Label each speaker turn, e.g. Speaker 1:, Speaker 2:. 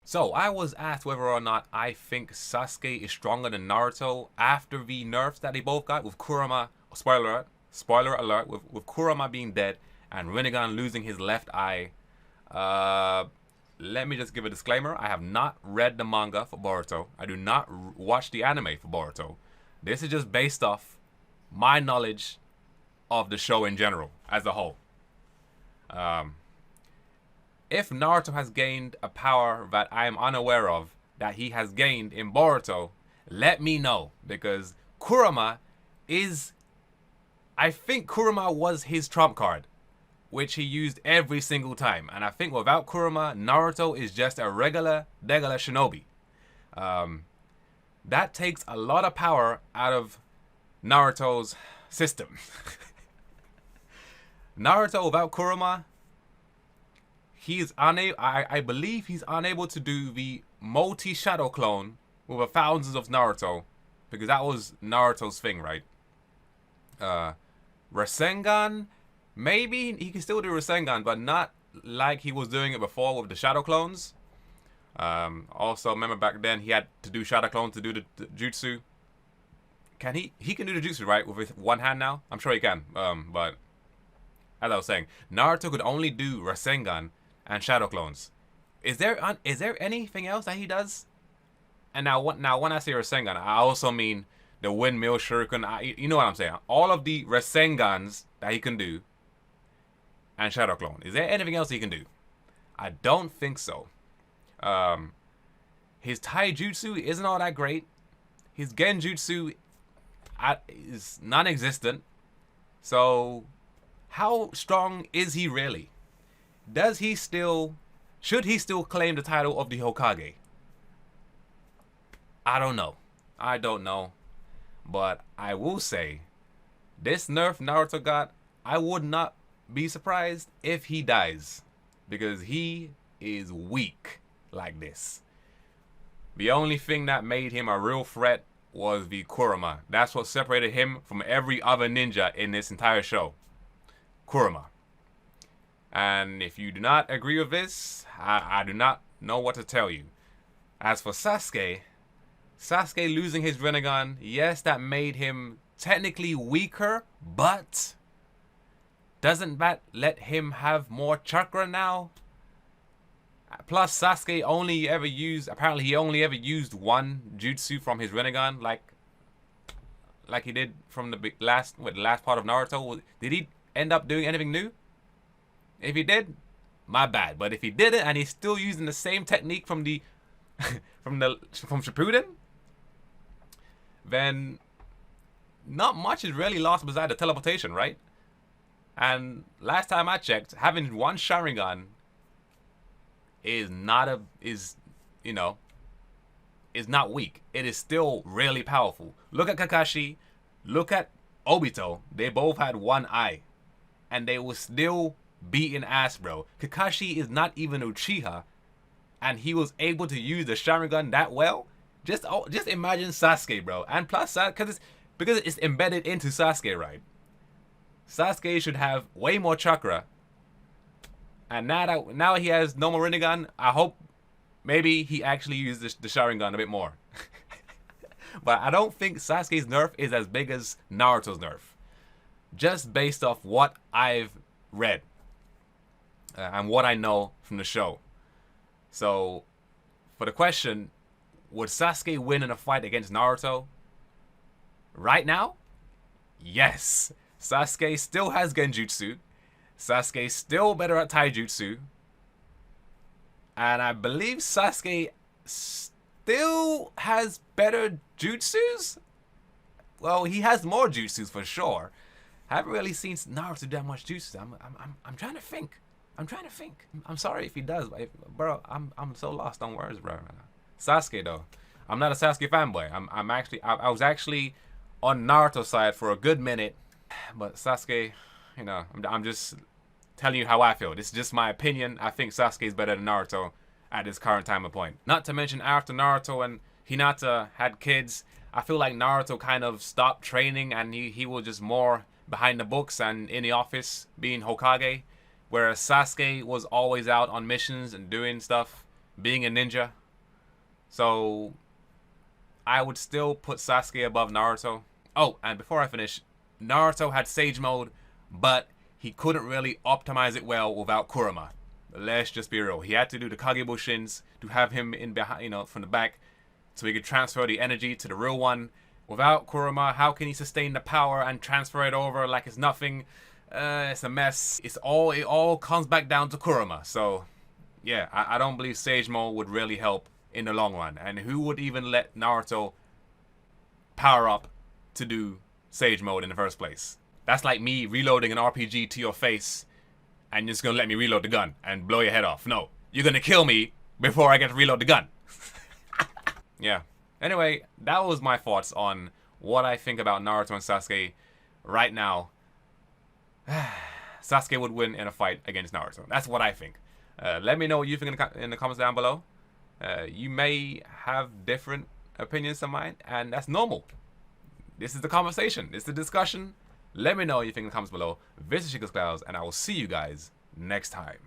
Speaker 1: So, I was asked whether or not I think Sasuke is stronger than Naruto after the nerfs that they both got with Kurama. Spoiler alert, with Kurama being dead and Rinnegan losing his left eye. Uh, Let me just give a disclaimer. I have not read the manga for Boruto. I do not watch the anime for Boruto. This is just based off my knowledge of the show in general, as a whole. Um, if Naruto has gained a power that I am unaware of, that he has gained in Boruto, let me know. Because Kurama is... I think Kurama was his trump card, which he used every single time. And I think without Kurama, Naruto is just a regular shinobi. That takes a lot of power out of Naruto's system. Naruto without Kurama, he's unable. I believe he's unable to do the multi-shadow clone with the thousands of Naruto, because that was Naruto's thing, right? Rasengan, maybe he can still do Rasengan, but not like he was doing it before with the shadow clones. Also, remember back then he had to do shadow clone to do the jutsu. Can he can do the jutsu, right, with his one hand now? I'm sure he can. But as I was saying, Naruto could only do Rasengan and shadow clones. Is there anything else that he does? And now when I say Rasengan, I also mean the windmill shuriken. You know what I'm saying? All of the Rasengans that he can do and shadow clone. Is there anything else he can do? I don't think so. His taijutsu isn't all that great. His genjutsu is non-existent. So how strong is he really? Should he still claim the title of the Hokage? I don't know. But I will say, this nerf Naruto got, I would not be surprised if he dies. Because he is weak like this. The only thing that made him a real threat was the Kurama. That's what separated him from every other ninja in this entire show. Kurama. And if you do not agree with this, I do not know what to tell you. As for Sasuke losing his Rinnegan, yes, that made him technically weaker, but doesn't that let him have more chakra now? Plus, Sasuke apparently he only ever used one jutsu from his Rinnegan, like he did from the last part of Naruto. Did he end up doing anything new? If he did, my bad. But if he didn't, and he's still using the same technique from the from Shippuden, then not much is really lost besides the teleportation, right? And last time I checked, having one Sharingan is not weak. It is still really powerful. Look at Kakashi, look at Obito. They both had one eye, and they were still beating ass, bro. Kakashi is not even Uchiha, and he was able to use the Sharingan that well. Just imagine Sasuke, bro. And plus, because it's embedded into Sasuke, right? Sasuke should have way more chakra. And now he has no more Rinnegan, I hope maybe he actually uses the Sharingan a bit more. But I don't think Sasuke's nerf is as big as Naruto's nerf. Just based off what I've read. And what I know from the show. So, for the question, would Sasuke win in a fight against Naruto? Right now? Yes. Sasuke still has Genjutsu. Sasuke still better at Taijutsu. And I believe Sasuke still has better jutsus? Well, he has more jutsus for sure. Haven't really seen Naruto do that much jutsu. I'm trying to think. I'm sorry if he does, but bro, I'm so lost on words, bro. Sasuke though, I'm not a Sasuke fanboy. I was actually on Naruto's side for a good minute, but Sasuke, I'm just telling you how I feel. This is just my opinion. I think Sasuke is better than Naruto at this current time and point. Not to mention after Naruto and Hinata had kids, I feel like Naruto kind of stopped training and he was just more behind the books and in the office being Hokage. Whereas Sasuke was always out on missions and doing stuff being a ninja. So I would still put Sasuke above Naruto. Oh, and before I finish, Naruto had Sage Mode, but he couldn't really optimize it well without Kurama. Let's just be real. He had to do the Kagebushins to have him in behind, from the back, so he could transfer the energy to the real one. Without Kurama, how can he sustain the power and transfer it over like it's nothing? It's a mess. It all comes back down to Kurama. So, yeah, I don't believe Sage Mode would really help in the long run. And who would even let Naruto power up to do Sage Mode in the first place? That's like me reloading an RPG to your face and you're just gonna let me reload the gun and blow your head off. No, you're gonna kill me before I get to reload the gun. Yeah. Anyway, that was my thoughts on what I think about Naruto and Sasuke right now. Sasuke would win in a fight against Naruto. That's what I think. Let me know what you think in the comments down below. You may have different opinions than mine, and that's normal. This is the conversation. This is the discussion. Let me know what you think in the comments below. Visit ShikasClouds, and I will see you guys next time.